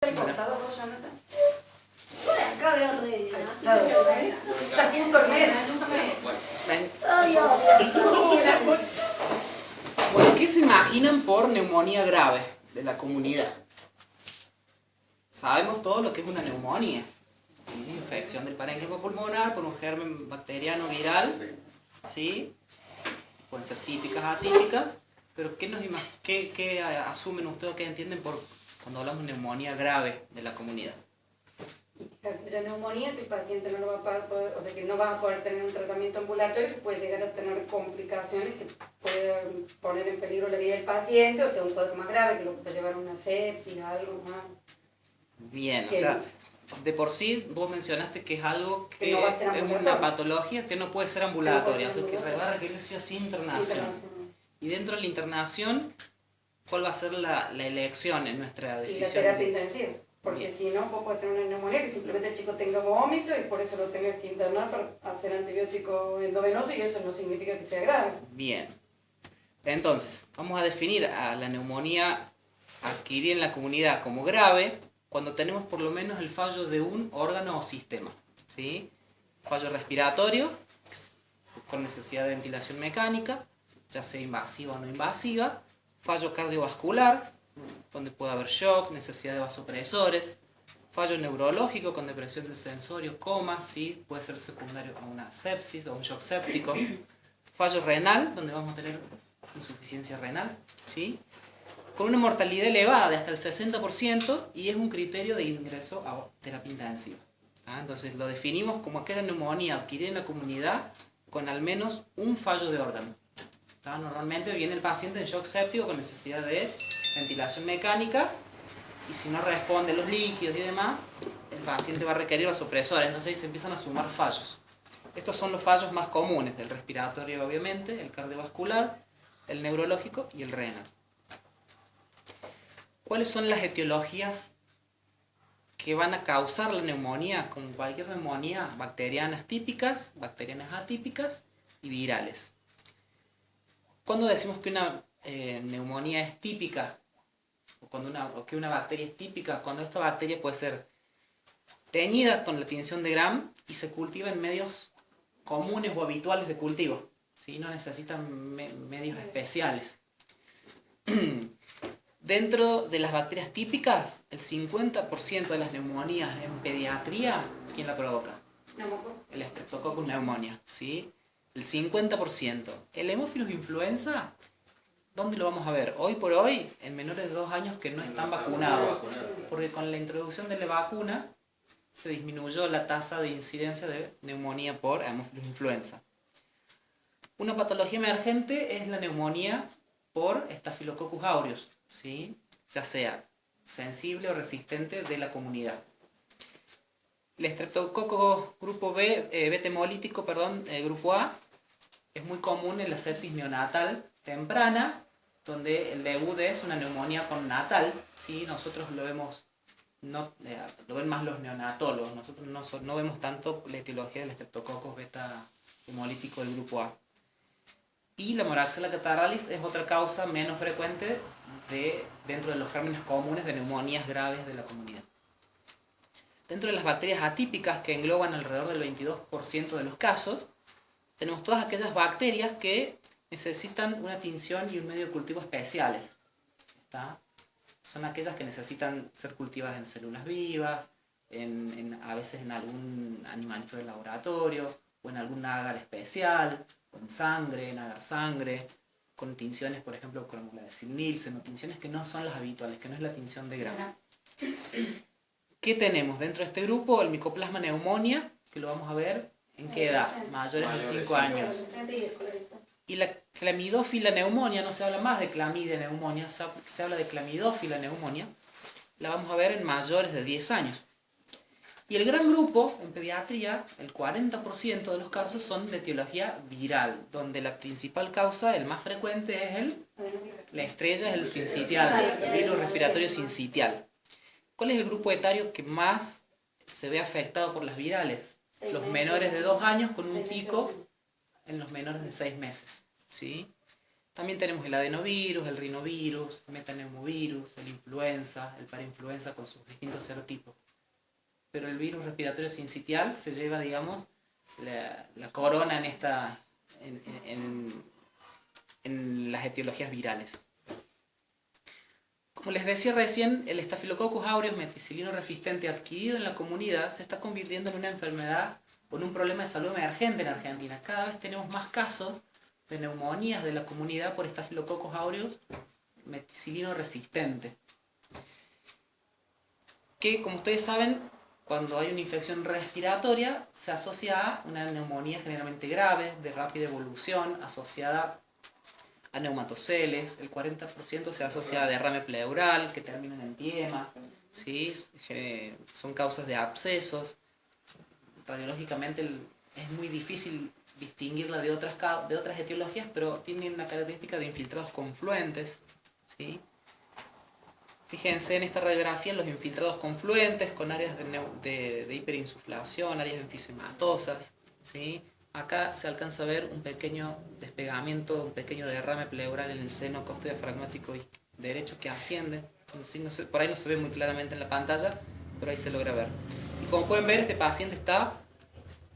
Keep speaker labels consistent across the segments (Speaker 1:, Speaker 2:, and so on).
Speaker 1: ¿El cortado vos, Jonathan?
Speaker 2: Acá veo re.
Speaker 1: Está junto al medio.
Speaker 3: Bueno, ¿qué se imaginan por neumonía grave de la comunidad? Sabemos todo lo que es una neumonía. ¿Sí? Infección del parénquima pulmonar por un germen bacteriano viral. ¿Sí? Pueden ser típicas, atípicas. Pero ¿qué asumen ustedes o qué entienden por cuando hablamos de neumonía grave de la comunidad?
Speaker 1: La neumonía, que el paciente no lo va a poder, o sea, que no va a poder tener un tratamiento ambulatorio, que puede llegar a tener complicaciones que pueden poner en peligro la vida del paciente, o sea, un cuadro más grave, que lo puede llevar a una sepsis, algo más.
Speaker 3: Bien, o sea, de por sí vos mencionaste que es algo que
Speaker 1: no va a ser
Speaker 3: es una patología que no puede ser ambulatoria, o sea, que va a requerir sí o sí internación. Y dentro de la internación, ¿cuál va a ser la elección en nuestra decisión?
Speaker 1: Y la terapia intensiva. Porque
Speaker 3: Bien.
Speaker 1: si no, vos podés tener una neumonía que simplemente el chico tenga vómito y por eso lo tengas que internar para hacer antibiótico endovenoso y eso no significa que sea grave.
Speaker 3: Bien. Entonces, vamos a definir a la neumonía adquirida en la comunidad como grave cuando tenemos por lo menos el fallo de un órgano o sistema. ¿Sí? Fallo respiratorio, con necesidad de ventilación mecánica, ya sea invasiva o no invasiva. Fallo cardiovascular, donde puede haber shock, necesidad de vasopresores. Fallo neurológico con depresión del sensorio, coma, ¿sí? Puede ser secundario a una sepsis o un shock séptico. Fallo renal, donde vamos a tener insuficiencia renal, ¿sí? Con una mortalidad elevada de hasta el 60% y es un criterio de ingreso a terapia intensiva. Entonces lo definimos como aquella neumonía adquirida en la comunidad con al menos un fallo de órgano. Normalmente viene el paciente en shock séptico con necesidad de ventilación mecánica y si no responde los líquidos y demás, el paciente va a requerir vasopresores, entonces ahí se empiezan a sumar fallos. Estos son los fallos más comunes, el respiratorio obviamente, el cardiovascular, el neurológico y el renal. ¿Cuáles son las etiologías que van a causar la neumonía? Como cualquier neumonía, bacterianas típicas, bacterianas atípicas y virales. ¿Cuándo decimos que una neumonía es típica? O que una bacteria es típica, cuando esta bacteria puede ser teñida con la tinción de Gram y se cultiva en medios comunes o habituales de cultivo, ¿sí? No necesitan medios especiales. Dentro de las bacterias típicas, el 50% de las neumonías en pediatría, ¿quién la provoca? El Streptococcus pneumoniae, ¿sí? El 50%. El Haemophilus influenza, ¿dónde lo vamos a ver? Hoy por hoy, en menores de 2 años que no están vacunados. Porque con la introducción de la vacuna se disminuyó la tasa de incidencia de neumonía por Haemophilus influenza. Una patología emergente es la neumonía por Staphylococcus aureus, ¿sí? Ya sea sensible o resistente de la comunidad. El estreptococo grupo B, beta hemolítico, grupo A, es muy común en la sepsis neonatal temprana, donde el debut es una neumonía connatal, ¿sí? Nosotros lo vemos, lo ven más los neonatólogos, nosotros no vemos tanto la etiología del estreptococo beta hemolítico del grupo A. Y la Moraxella catarrhalis es otra causa menos frecuente dentro de los gérmenes comunes de neumonías graves de la comunidad. Dentro de las bacterias atípicas, que engloban alrededor del 22% de los casos, tenemos todas aquellas bacterias que necesitan una tinción y un medio de cultivo especiales. Son aquellas que necesitan ser cultivadas en células vivas, a veces en algún animalito de laboratorio, o en algún agar especial, o en sangre, en agar sangre, con tinciones, por ejemplo, como la de Sil-Nielsen, o tinciones que no son las habituales, que no es la tinción de Gram. ¿Qué tenemos dentro de este grupo? El Mycoplasma pneumonia, que lo vamos a ver en qué edad, mayores de 5 años. Y la clamidófila neumonía, no se habla más de clamidia neumonía, se habla de clamidófila neumonía, la vamos a ver en mayores de 10 años. Y el gran grupo, en pediatría, el 40% de los casos son de etiología viral, donde la principal causa, el más frecuente, es la estrella, es el sincitial, el virus respiratorio sincitial. ¿Cuál es el grupo etario que más se ve afectado por las virales? Los menores de 2 años con un pico en los menores de 6 meses. ¿Sí? También tenemos el adenovirus, el rinovirus, el metaneumovirus, el influenza, el parainfluenza con sus distintos serotipos. Pero el virus respiratorio sincitial se lleva, digamos, la corona en las etiologías virales. Como les decía recién, el Staphylococcus aureus meticilino resistente adquirido en la comunidad se está convirtiendo en una enfermedad o en un problema de salud emergente en Argentina. Cada vez tenemos más casos de neumonías de la comunidad por Staphylococcus aureus meticilino resistente. Que, como ustedes saben, cuando hay una infección respiratoria se asocia a una neumonía generalmente grave, de rápida evolución, asociada a neumatoceles. El 40% se asocia a derrame pleural, que termina en empiema, ¿sí? Son causas de abscesos. Radiológicamente es muy difícil distinguirla de otras etiologías, pero tiene una característica de infiltrados confluentes, ¿sí? Fíjense en esta radiografía los infiltrados confluentes con áreas de hiperinsuflación, áreas enfisematosas, ¿sí? Acá se alcanza a ver un pequeño despegamiento, un pequeño derrame pleural en el seno costodiafragmático derecho que asciende. Por ahí no se ve muy claramente en la pantalla, pero ahí se logra ver. Y como pueden ver, este paciente está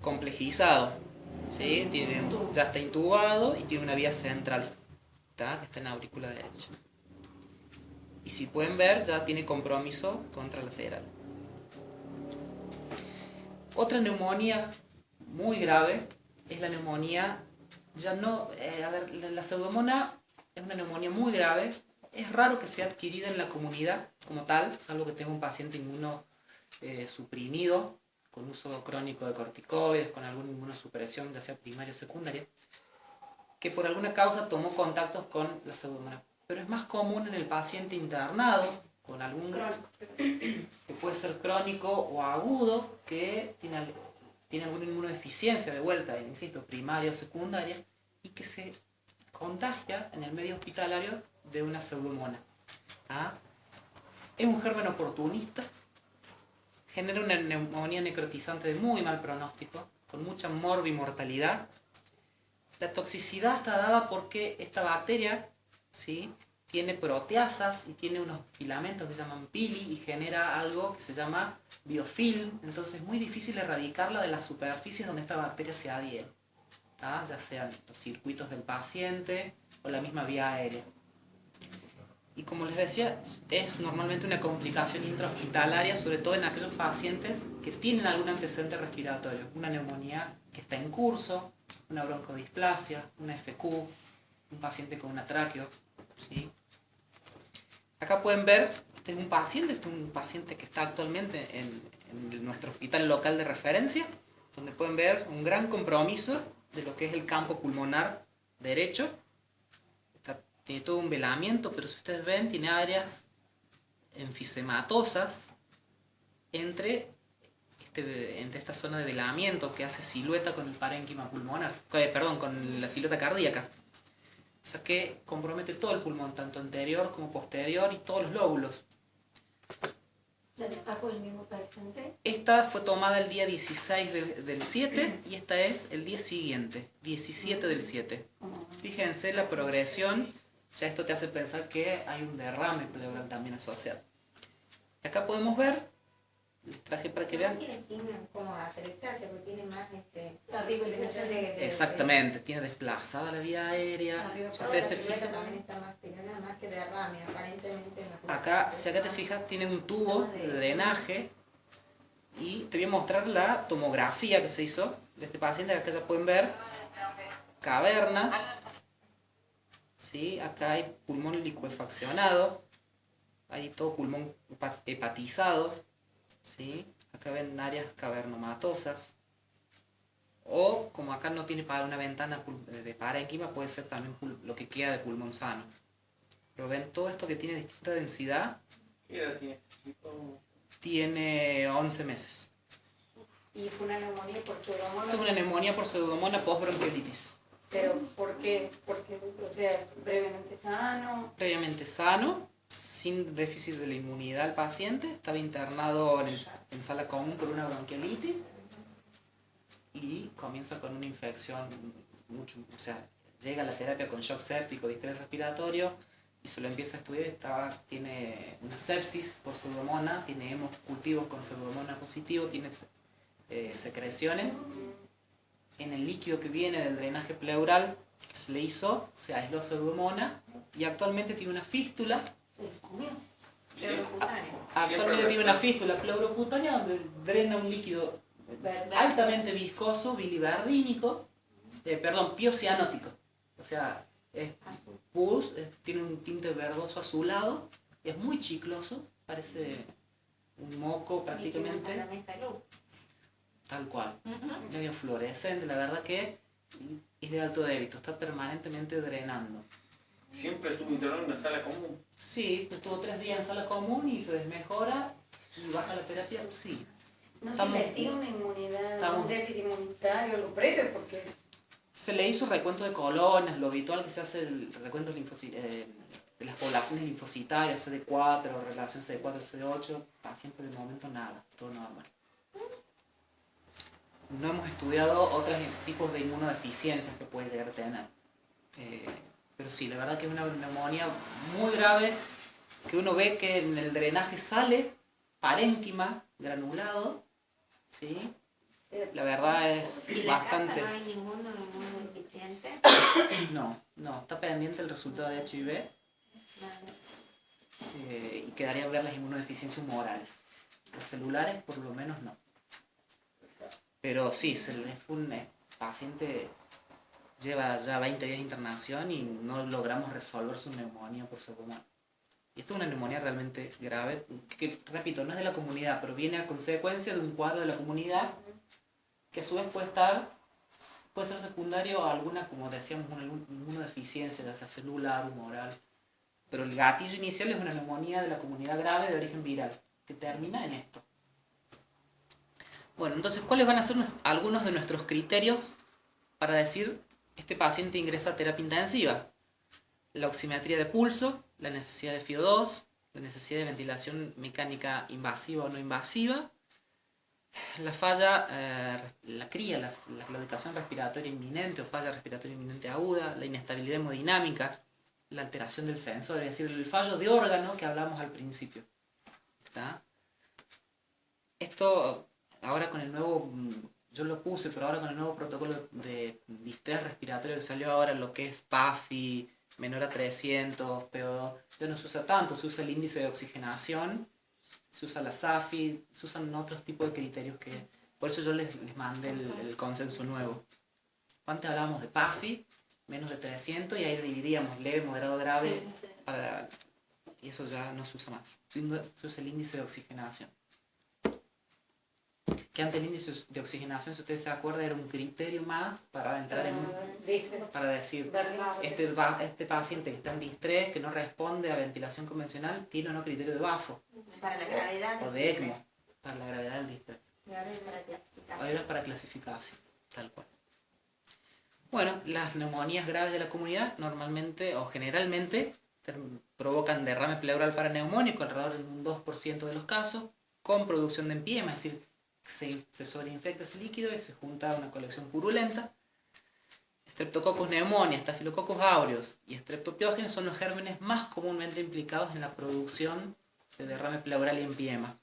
Speaker 3: complejizado, ¿sí? Ya está intubado y tiene una vía central, ¿tá? Que está en la aurícula derecha. Y si pueden ver, ya tiene compromiso contralateral. Otra neumonía muy grave es la neumonía, la pseudomonas es una neumonía muy grave. Es raro que sea adquirida en la comunidad como tal, salvo que tenga un paciente inmunosuprimido, con uso crónico de corticoides, con alguna inmunosupresión, ya sea primaria o secundaria, que por alguna causa tomó contactos con la pseudomonas. Pero es más común en el paciente internado, con algún que puede ser crónico o agudo, que tiene alguna inmunodeficiencia de vuelta, insisto, primaria o secundaria, y que se contagia en el medio hospitalario de una pseudomonas. Es un germen oportunista, genera una neumonía necrotizante de muy mal pronóstico, con mucha morbimortalidad. La toxicidad está dada porque esta bacteria, ¿sí?, tiene proteasas y tiene unos filamentos que se llaman pili y genera algo que se llama biofilm. Entonces es muy difícil erradicarla de las superficies donde esta bacteria se adhiere, ya sean los circuitos del paciente o la misma vía aérea. Y como les decía, es normalmente una complicación intrahospitalaria, sobre todo en aquellos pacientes que tienen algún antecedente respiratorio, una neumonía que está en curso, una broncodisplasia, una FQ, un paciente con una tráqueo, ¿sí? Acá pueden ver, este es un paciente que está actualmente en nuestro hospital local de referencia, donde pueden ver un gran compromiso de lo que es el campo pulmonar derecho. Tiene todo un velamiento, pero si ustedes ven, tiene áreas enfisematosas entre esta zona de velamiento que hace silueta con el parénquima pulmonar, con la silueta cardíaca. O sea que compromete todo el pulmón, tanto anterior como posterior y todos los lóbulos.
Speaker 2: ¿La de abajo del mismo paciente?
Speaker 3: Esta fue tomada el día 16 del 7 y esta es el día siguiente, 17 del 7. Fíjense la progresión, ya esto te hace pensar que hay un derrame pleural también asociado. Acá podemos ver, les traje para que vean.
Speaker 4: Tiene signos como atelectasia, porque tiene más arriba de
Speaker 3: Exactamente, tiene desplazada la vía aérea. Si ustedes se fijan,
Speaker 4: también está más, tiene nada más que derrame, aparentemente.
Speaker 3: acá, si acá te fijas, tiene un tubo de drenaje y te voy a mostrar la tomografía que se hizo de este paciente. Acá ya pueden ver cavernas, ¿sí? Acá hay pulmón licuefaccionado, hay todo pulmón hepatizado, ¿sí? Acá ven áreas cavernomatosas. O, como acá no tiene para una ventana de parénquima, puede ser también lo que queda de pulmón sano. Pero ven todo esto que tiene distinta densidad.
Speaker 5: ¿Qué edad tiene este chico?
Speaker 3: Tiene 11 meses.
Speaker 1: Y fue una neumonía por pseudomonas.
Speaker 3: Esto es una neumonía por pseudomonas post-bronquiolitis.
Speaker 1: ¿Pero por qué? Porque, o sea, previamente sano.
Speaker 3: Previamente sano, sin déficit de la inmunidad al paciente, estaba internado en sala común por una bronquiolitis y comienza con una infección llega a la terapia con shock séptico, distrés respiratorio, y se lo empieza a estudiar, tiene una sepsis por pseudomonas, tiene hemocultivos con pseudomonas positivo, tiene secreciones. En el líquido que viene del drenaje pleural que se le hizo, se aisló pseudomonas y actualmente tiene una fístula. Actualmente tiene una fístula pleurocutánea donde drena un líquido altamente viscoso, biliverdínico, piocianótico. O sea, es pus, tiene un tinte verdoso azulado, es muy chicloso, parece un moco prácticamente. Tal cual, medio fluorescente, la verdad que es de alto débito, está permanentemente drenando.
Speaker 5: ¿Siempre estuvo internado en una sala común?
Speaker 3: Sí, estuvo 3 días en sala común y se desmejora y baja la terapia, sí.
Speaker 1: No se investiga una inmunidad, un déficit inmunitario, algo previo, porque...
Speaker 3: Se le hizo recuento de colonias, lo habitual que se hace el recuento de las poblaciones linfocitarias, CD4, relación CD4, CD8, paciente de momento nada, todo normal. No hemos estudiado otros tipos de inmunodeficiencias que puede llegar a tener. Pero sí, la verdad que es una neumonía muy grave, que uno ve que en el drenaje sale parénquima, granulado, ¿sí? La verdad es
Speaker 4: ¿Y
Speaker 3: bastante...
Speaker 4: ¿No hay ninguna inmunodeficiencia?
Speaker 3: No, está pendiente el resultado de HIV y quedaría ver las inmunodeficiencias humorales. Las celulares por lo menos no. Pero sí, un paciente lleva ya 20 días de internación y no logramos resolver su neumonía por pseudomonas. Y esto es una neumonía realmente grave, que repito, no es de la comunidad, pero viene a consecuencia de un cuadro de la comunidad que a su vez puede ser secundario a alguna, como decíamos, una inmunodeficiencia, ya sea celular, humoral. Pero el gatillo inicial es una neumonía de la comunidad grave de origen viral, que termina en esto. Bueno, entonces, ¿cuáles van a ser algunos de nuestros criterios para decir este paciente ingresa a terapia intensiva? La oximetría de pulso, la necesidad de FiO2, la necesidad de ventilación mecánica invasiva o no invasiva, la falla, la claudicación respiratoria inminente o falla respiratoria inminente aguda, la inestabilidad hemodinámica, la alteración del sensor, es decir, el fallo de órgano que hablamos al principio. ¿Está? Esto... Ahora con el nuevo, yo lo puse, pero ahora con el nuevo protocolo de distrés respiratorio que salió ahora, lo que es PAFI, menor a 300, PO2, ya no se usa tanto, se usa el índice de oxigenación, se usa la SAFI, se usan otros tipos de criterios que... Por eso yo les mandé el consenso nuevo. Antes hablábamos de PAFI, menos de 300, y ahí dividíamos leve, moderado, grave, sí. Y eso ya no se usa más. Se usa el índice de oxigenación. Que antes el índice de oxigenación, si ustedes se acuerdan, era un criterio más para entrar en para decir, este paciente que está en distrés, que no responde a ventilación convencional, tiene o no criterio de BAFO.
Speaker 4: Para la gravedad.
Speaker 3: O de ECMO, para la gravedad del distrés.
Speaker 4: Y ahora es para clasificación.
Speaker 3: Ahora es para clasificación, tal cual. Bueno, las neumonías graves de la comunidad normalmente o generalmente provocan derrame pleural paraneumónico alrededor del 2% de los casos, con producción de empiema, es decir, se sobreinfecta ese líquido y se junta a una colección purulenta. Streptococcus pneumoniae, Staphylococcus aureus y Streptopiógenes son los gérmenes más comúnmente implicados en la producción de derrame pleural y empiema.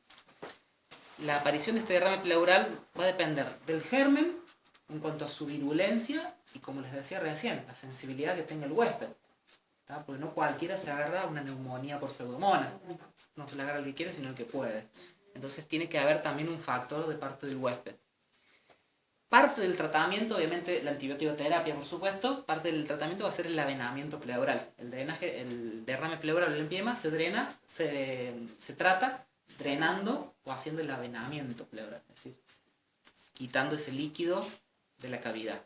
Speaker 3: La aparición de este derrame pleural va a depender del germen en cuanto a su virulencia y, como les decía recién, la sensibilidad que tenga el huésped. ¿Tá? Porque no cualquiera se agarra una neumonía por pseudomonas. No se le agarra el que quiere, sino el que puede. Entonces tiene que haber también un factor de parte del huésped. Parte del tratamiento, obviamente la antibiótico-terapia, por supuesto, parte del tratamiento va a ser el avenamiento pleural. El derrame pleural o el empiema se trata drenando o haciendo el avenamiento pleural, es decir, quitando ese líquido de la cavidad.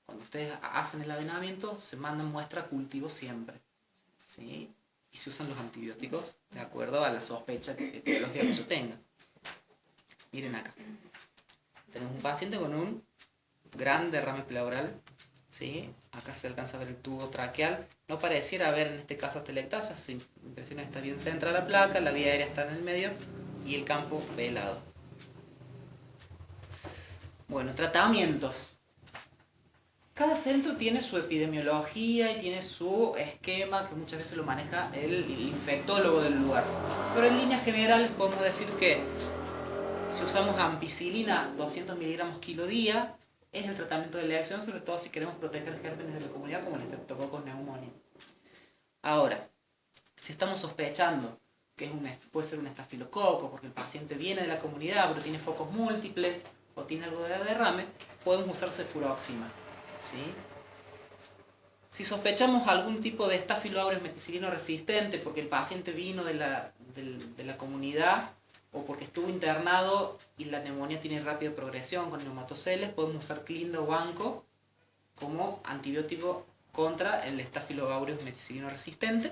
Speaker 3: Cuando ustedes hacen el avenamiento, se mandan muestra a cultivo siempre, ¿sí? Y se usan los antibióticos de acuerdo a la sospecha etiológica que yo tenga. Miren acá. Tenemos un paciente con un gran derrame pleural, ¿sí? Acá se alcanza a ver el tubo traqueal. No pareciera haber en este caso atelectasia, se impresiona que está bien centrada la placa, la vía aérea está en el medio y el campo velado. Bueno, tratamientos. Cada centro tiene su epidemiología y tiene su esquema que muchas veces lo maneja el infectólogo del lugar. Pero en líneas generales podemos decir que si usamos ampicilina 200 miligramos kilo día, es el tratamiento de elección, sobre todo si queremos proteger gérmenes de la comunidad como el Streptococcus pneumoniae. Ahora, si estamos sospechando que puede ser un estafilococo, porque el paciente viene de la comunidad pero tiene focos múltiples o tiene algo de derrame, podemos usar cefuroxima. ¿Sí? Si sospechamos algún tipo de Staphylo aureus meticilino resistente porque el paciente vino de la comunidad o porque estuvo internado y la neumonía tiene rápida progresión con neumatoceles, podemos usar Clinda o Vanco como antibiótico contra el Staphylo aureus meticilino resistente.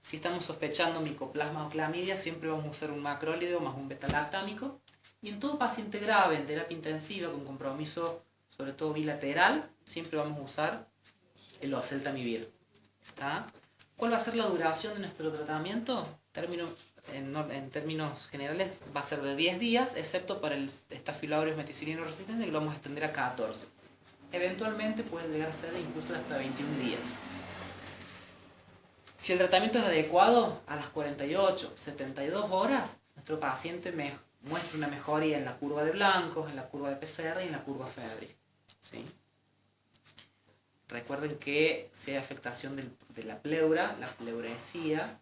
Speaker 3: Si estamos sospechando micoplasma o clamidia, siempre vamos a usar un macrólido más un beta-lactámico. Y en todo paciente grave, en terapia intensiva, con compromiso sobre todo bilateral, siempre vamos a usar el oseltamivir. ¿Cuál va a ser la duración de nuestro tratamiento? En términos generales va a ser de 10 días, excepto para el Staphylo aureus meticilino resistente, que lo vamos a extender a 14. Eventualmente puede llegar a ser incluso hasta 21 días. Si el tratamiento es adecuado, a las 48, 72 horas, nuestro paciente muestra una mejoría en la curva de blancos, en la curva de PCR y en la curva febril. ¿Sí? Recuerden que si hay afectación de la pleura, la pleuresía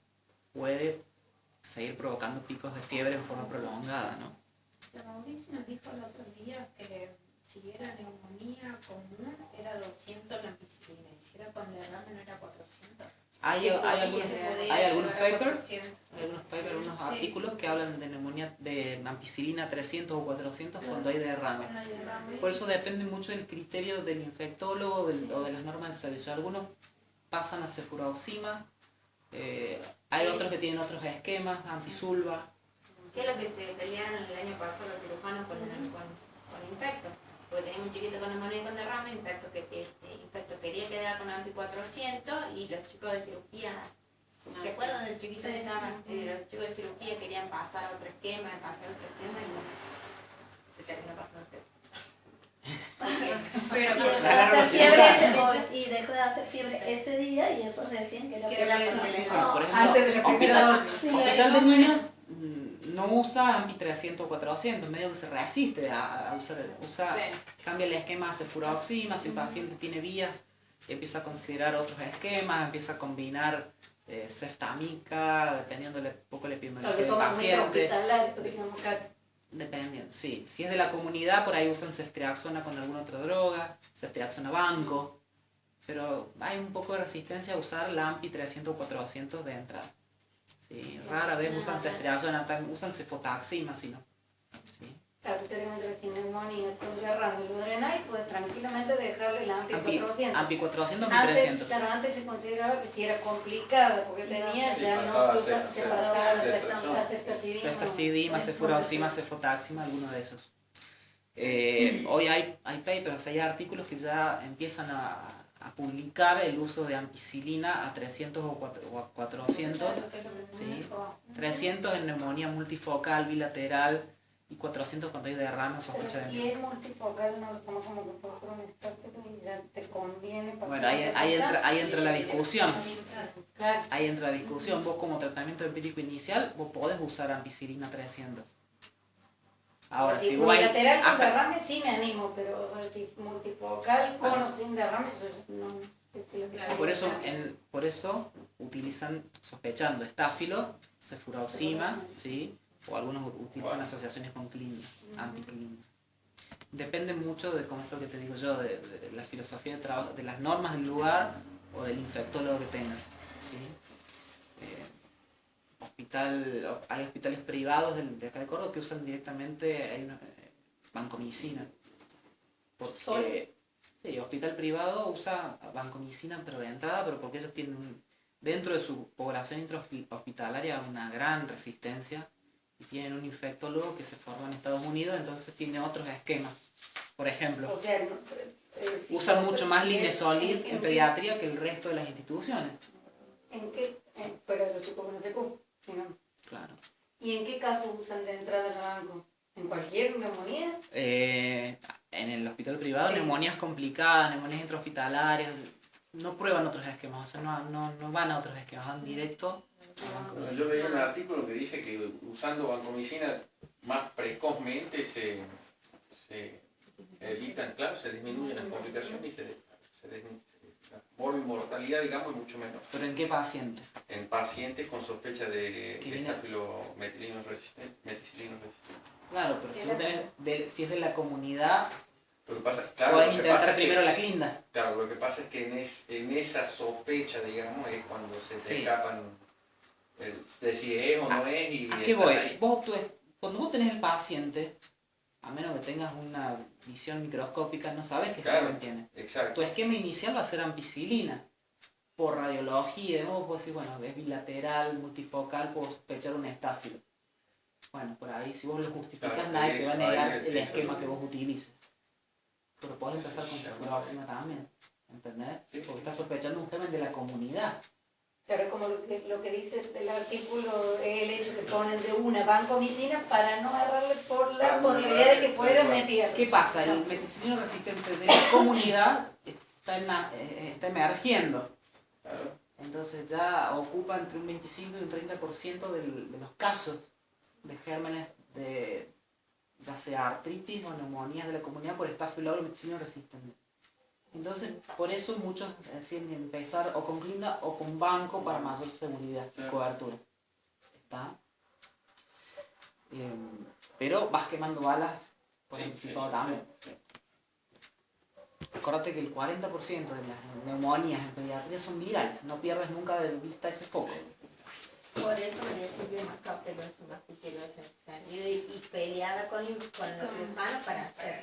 Speaker 3: puede seguir provocando picos de fiebre en forma prolongada, ¿no?
Speaker 2: La Mauricio nos dijo el otro día que si era neumonía común era 200 la ampicilina y si era con derrame no era 400.
Speaker 3: Hay algunos papers,
Speaker 2: Sí.
Speaker 3: algunos artículos que hablan de neumonía de ampicilina 300 o 400 cuando hay derrame. Por eso depende mucho del criterio del infectólogo o de las normas del servicio. Algunos pasan a cefuroxima, hay otros que tienen otros esquemas, ampisulva.
Speaker 4: ¿Qué es lo que se pelearon el año pasado los cirujanos con infecto? Porque teníamos un chiquito con neumonía y con derrame, infecto quería quedar con AMPI 400 y los chicos de cirugía, ¿se acuerdan del chiquito que estaba? Los chicos de cirugía querían pasar a otro esquema, y bueno, se terminó pasando
Speaker 6: y dejó de hacer fiebre ese día y esos decían que era
Speaker 1: Que era
Speaker 3: Por ejemplo,
Speaker 1: antes de la primera
Speaker 6: dosis.
Speaker 3: Hospital de Niños no usa AMPI 300 o 400, medio que se resiste a usar, cambia el esquema a cefuroxima, si el paciente tiene vías, empieza a considerar otros esquemas, empieza a combinar ceftamica, dependiendo un poco la epidemiología del paciente. Dependiendo, sí. Si es de la comunidad, por ahí usan ceftriaxona con alguna otra droga, ceftriaxona banco, pero hay un poco de resistencia a usar la AMPI 300 o 400 de entrada. Sí, rara vez usan ceftriaxona, usan cefotaxima, si no. Sí.
Speaker 1: Claro, tenemos que neumonía con derrame, lo drenáis, pues tranquilamente dejarle la AMPI 400.
Speaker 3: AMPI 400, AMPI 300.
Speaker 1: Antes se consideraba que si era complicada, porque tenía, ya no se usa, se pasaba la ceftazidima.
Speaker 3: Ceftazidima, cefuroxima, cefotaxima, alguno de esos. Hoy hay papers, hay artículos que ya empiezan a publicar el uso de ampicilina a 300 o 400. ¿Sí? 300 en neumonía multifocal, bilateral, y 400 cuando hay derrame o sospecha de
Speaker 1: neumonía. Si es multifocal, no lo tomas como que puede ser un estático y ya te conviene.
Speaker 3: Bueno, ahí entra la discusión. Ahí entra la discusión. Vos como tratamiento empírico inicial, vos podés usar ampicilina 300. Ahora, si vos
Speaker 1: bilateral con derrame sí me animo, pero si multifocal con o sin derrame, no sé si lo que
Speaker 3: por eso utilizan, sospechando estáfilo, cefuroxima, ¿sí? O algunos utilizan asociaciones con Clinda, ampiclinda. Depende mucho de, como esto que te digo yo, de la filosofía de trabajo, de las normas del lugar o del infectólogo que tengas. ¿Sí? Hay hospitales privados de acá de Córdoba que usan directamente vancomicina. Porque, sí, hospital privado usa vancomicina pero de entrada, pero porque ellos tienen dentro de su población intrahospitalaria una gran resistencia y tienen un infectólogo que se forma en Estados Unidos, entonces tiene otros esquemas. Por ejemplo,
Speaker 1: o sea,
Speaker 3: usan mucho más linezolid en pediatría que el resto de las instituciones.
Speaker 1: ¿En qué? Pero los chicos con FQ, ¿sí, no?
Speaker 3: Claro.
Speaker 1: ¿Y en qué caso usan de entrada el banco? ¿En cualquier neumonía?
Speaker 3: en el hospital privado,
Speaker 1: Sí.
Speaker 3: neumonías complicadas, neumonías intrahospitalarias, no prueban otros esquemas, o sea, no van a otros esquemas, van directo a
Speaker 5: Bueno,
Speaker 3: vancomicina.
Speaker 5: yo leí un artículo que dice que usando vancomicina más precozmente se evitan, claro, se disminuyen las complicaciones y la mortalidad, digamos, es mucho menor.
Speaker 3: ¿Pero en qué paciente?
Speaker 5: En pacientes con sospecha de
Speaker 3: Que viene-
Speaker 5: estafilometicilino resistente.
Speaker 3: Claro, pero si, vos si es de la comunidad,
Speaker 5: Lo que pasa, claro,
Speaker 3: podés
Speaker 5: lo que
Speaker 3: intentar
Speaker 5: pasa es que-
Speaker 3: primero la clinda.
Speaker 5: Claro, lo que pasa es que en esa sospecha, digamos, es cuando se te
Speaker 3: Sí.
Speaker 5: escapan de si es o no es y
Speaker 3: ¿A qué
Speaker 5: están
Speaker 3: voy?
Speaker 5: ahí.
Speaker 3: Cuando vos tenés el paciente, a menos que tengas una visión microscópica, no sabes qué
Speaker 5: Claro.
Speaker 3: germen tiene.
Speaker 5: Exacto.
Speaker 3: Tu esquema inicial va a ser ampicilina. Por radiología, vos podés decir, bueno, es bilateral, multifocal, puedo sospechar un estáfilo. Bueno, por ahí, si vos lo justificás,
Speaker 5: Claro,
Speaker 3: nadie te va a negar
Speaker 5: ahí
Speaker 3: el
Speaker 5: eso
Speaker 3: esquema
Speaker 5: es.
Speaker 3: que vos utilices. Pero podés empezar con cefaloxima también, ¿entendés?
Speaker 5: Sí.
Speaker 3: Porque estás sospechando un germen de la comunidad.
Speaker 1: Pero como lo que dice el artículo es el hecho que ponen de una vancomicina para no agarrarle por la
Speaker 5: Para no
Speaker 1: posibilidad de que
Speaker 5: agarrarle,
Speaker 1: fuera
Speaker 5: tal cual.
Speaker 1: metida.
Speaker 3: ¿Qué pasa? El meticilino resistente de la comunidad está emergiendo.
Speaker 5: Claro.
Speaker 3: Entonces ya ocupa entre un 25 y un 30% de los casos de gérmenes de ya sea artritis o neumonías de la comunidad por estafilococcus meticilino resistente. Entonces, por eso muchos deciden empezar o con clinda o con banco para mayor seguridad y cobertura. ¿Está? Pero vas quemando balas por anticipado también. Acordate que el 40% de las neumonías en pediatría son virales, no pierdes nunca de vista ese foco.
Speaker 4: Por eso me sirve más cauteloso, más cuidadoso en ese sentido y peleada con los cirujanos para hacer.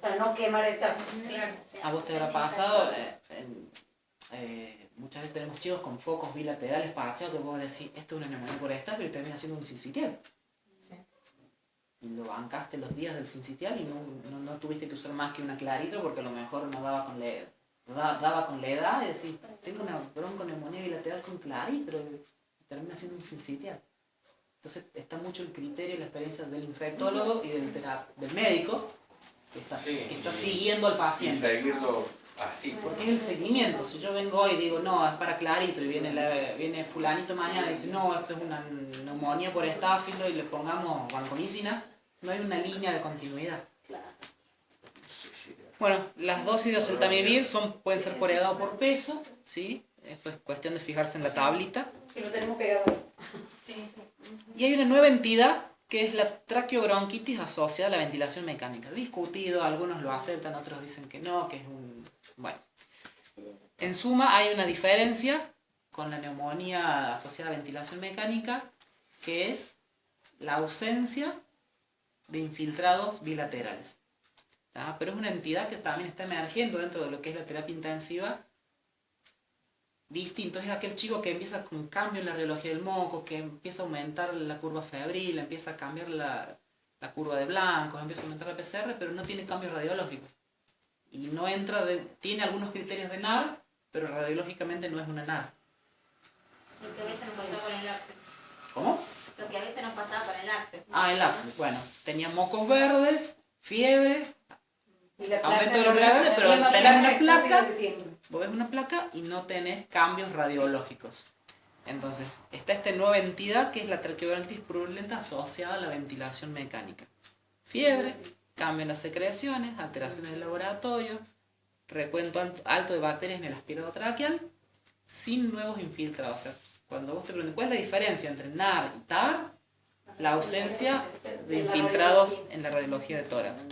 Speaker 1: Para no quemar etapas.
Speaker 2: Claro.
Speaker 3: A vos te habrá pasado, muchas veces tenemos chicos con focos bilaterales parachados que vos decís, esto es una neumonía por esta, pero termina siendo un sincitial.
Speaker 4: Sí.
Speaker 3: Y lo bancaste los días del sincitial y no tuviste que usar más que una clarito porque a lo mejor no daba con daba con la edad y decís, tengo una bronconeumonía bilateral con clarito, pero termina siendo un sincitial. Entonces está mucho el criterio y la experiencia del infectólogo y del médico que está siguiendo al
Speaker 5: Y
Speaker 3: paciente.
Speaker 5: seguirlo así.
Speaker 3: Porque es el seguimiento. Si yo vengo hoy y digo, no, es para clarito, y viene fulanito mañana y dice, no, esto es una neumonía por estáfilo y le pongamos vancomicina, no hay una línea de continuidad. Bueno, las dosis de oseltamivir pueden ser por edad o por peso, ¿sí? Eso es cuestión de fijarse en la tablita.
Speaker 1: Que lo tenemos pegado.
Speaker 3: Y hay una nueva entidad que es la traqueobronquitis asociada a la ventilación mecánica. Discutido, algunos lo aceptan, otros dicen que no, que es un... Bueno. En suma, hay una diferencia con la neumonía asociada a ventilación mecánica, que es la ausencia de infiltrados bilaterales. ¿Ah? Pero es una entidad que también está emergiendo dentro de lo que es la terapia intensiva. Distinto es aquel chico que empieza con cambio en la radiología del moco, que empieza a aumentar la curva febril, empieza a cambiar la curva de blancos, empieza a aumentar la PCR, pero no tiene cambios radiológicos. Y no entra tiene algunos criterios de NAR, pero radiológicamente no es una NAR.
Speaker 4: Lo que a veces nos pasaba con el AXE.
Speaker 3: ¿Cómo?
Speaker 4: Lo que a veces nos pasaba con el AXE.
Speaker 3: Ah, el AXE. Bueno, tenía mocos verdes, fiebre,
Speaker 1: Y la
Speaker 3: aumento de
Speaker 1: placa,
Speaker 3: los reales, pero
Speaker 1: la
Speaker 3: tenés una
Speaker 1: estática
Speaker 3: placa.
Speaker 1: de siempre.
Speaker 3: Vos ves una placa y no tenés cambios radiológicos. Entonces, está esta nueva entidad que es la traqueobronquitis purulenta asociada a la ventilación mecánica. Fiebre, cambio en las secreciones, alteraciones del laboratorio, recuento alto de bacterias en el aspirado traqueal, sin nuevos infiltrados. O sea, cuando vos te preguntas cuál es la diferencia entre NAR y TAR, la ausencia de infiltrados en la radiología de tórax.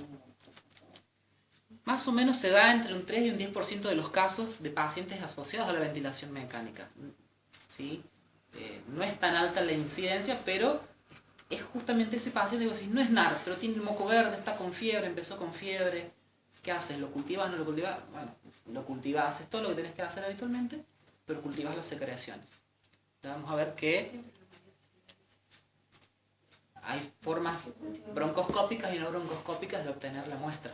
Speaker 3: Más o menos se da entre un 3 y un 10% de los casos de pacientes asociados a la ventilación mecánica. ¿Sí? No es tan alta la incidencia, pero es justamente ese paciente que vos decís, no es NAR, pero tiene el moco verde, está con fiebre, empezó con fiebre. ¿Qué haces? ¿Lo cultivas? ¿No lo cultivas? Bueno, lo cultivas, haces todo lo que tenés que hacer habitualmente, pero cultivas las secreciones. Ya vamos a ver que hay formas broncoscópicas y no broncoscópicas de obtener la muestra.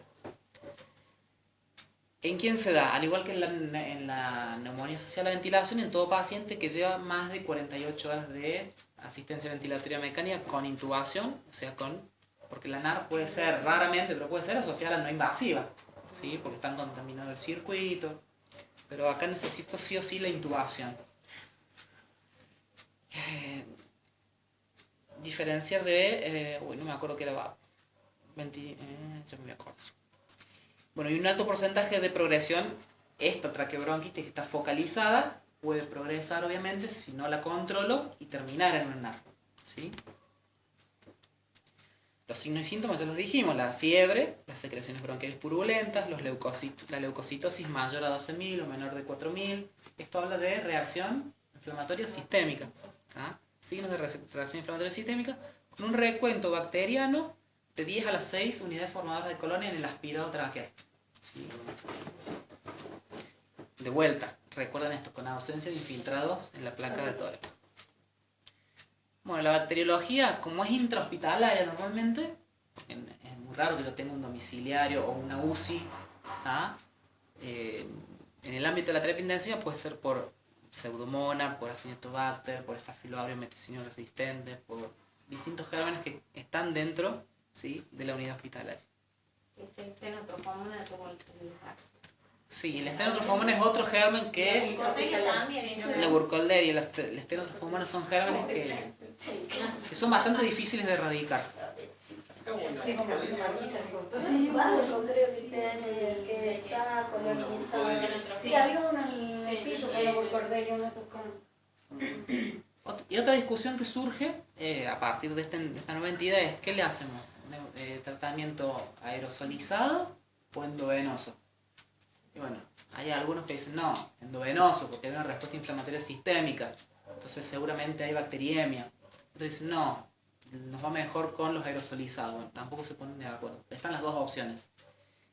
Speaker 3: ¿En quién se da? Al igual que en la neumonía asociada a la ventilación, en todo paciente que lleva más de 48 horas de asistencia ventilatoria mecánica con intubación, o sea, con porque la NAR puede ser raramente, pero puede ser asociada a la no invasiva, ¿sí? Porque están contaminados el circuito. Pero acá necesito sí o sí la intubación. Diferenciar de... no me acuerdo qué era... ya me voy a acordar. Bueno, y un alto porcentaje de progresión, esta traqueobronquitis que está focalizada, puede progresar obviamente si no la controlo y terminar en un NAR, ¿sí? Los signos y síntomas ya los dijimos: la fiebre, las secreciones bronquiales purbulentas, la leucocitosis mayor a 12.000 o menor de 4.000. Esto habla de reacción inflamatoria sistémica. ¿Ah? Signos de reacción inflamatoria sistémica con un recuento bacteriano de 10 a las 6 unidades formadoras de colonia en el aspirado traqueal. ¿Sí? De vuelta, recuerden esto, con ausencia de infiltrados en la placa de tórax. Bueno, la bacteriología, como es intrahospitalaria normalmente, es muy raro que yo tenga un domiciliario o una UCI. En el ámbito de la terapia intensiva puede ser por Pseudomonas, por Acinetobacter, por Staphylococcus methicillin resistente, por distintos gérmenes que están dentro, ¿sí?, de la unidad hospitalaria.
Speaker 4: Es el Stenotrophomonas como el
Speaker 3: Sí, el Stenotrophomonas es otro germen que... La Burkholderia y el Stenotrophomonas son gérmenes que son bastante difíciles de erradicar.
Speaker 6: Sí, Barco creo que tiene, el que está colonizado.
Speaker 1: Sí, había uno en el piso que era Burkholderia, uno de esos con...
Speaker 3: Y otra discusión que surge a partir de esta nueva entidad es: ¿qué le hacemos? ¿Tratamiento aerosolizado o endovenoso? Y bueno, hay algunos que dicen no, endovenoso, porque hay una respuesta inflamatoria sistémica, entonces seguramente hay bacteriemia. Otros dicen no, nos va mejor con los aerosolizados. Bueno, tampoco se ponen de acuerdo. Están las dos opciones.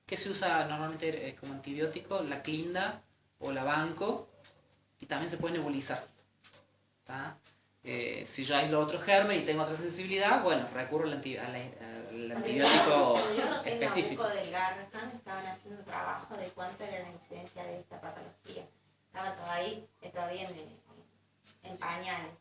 Speaker 3: ¿Qué se usa normalmente como antibiótico? La clinda o la banco, y también se puede nebulizar. Si yo aíslo otro germen y tengo otra sensibilidad, bueno, recurro al antibiótico específico.
Speaker 4: Los del Garrahan estaban haciendo un trabajo de cuánto era la incidencia de esta patología. Estaba todavía en pañales.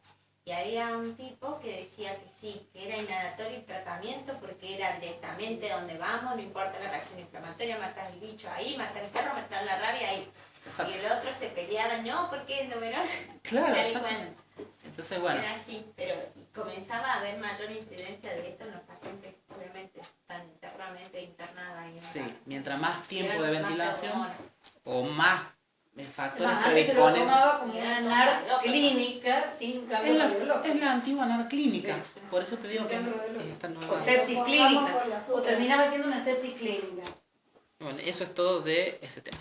Speaker 4: Y había un tipo que decía que sí, que era inhalatorio el tratamiento porque era directamente donde vamos, no importa la reacción inflamatoria, matar el bicho ahí, matar el perro, matar la rabia ahí. Exacto. Y el otro se peleaba, no, porque es endovenoso.
Speaker 3: Claro, exacto. Entonces, bueno.
Speaker 4: Era así, pero comenzaba a haber mayor incidencia de esto en los pacientes, obviamente, tan internamente internada.
Speaker 3: Sí, mientras más tiempo de ventilación o más factores
Speaker 1: que antes se lo tomaba como una NAR clínica sin cambio biológico.
Speaker 3: Es la antigua NAR clínica, sí. Por eso te digo que esta nueva...
Speaker 1: O sepsis clínica, o terminaba siendo una sepsis clínica.
Speaker 3: Bueno, eso es todo de ese tema.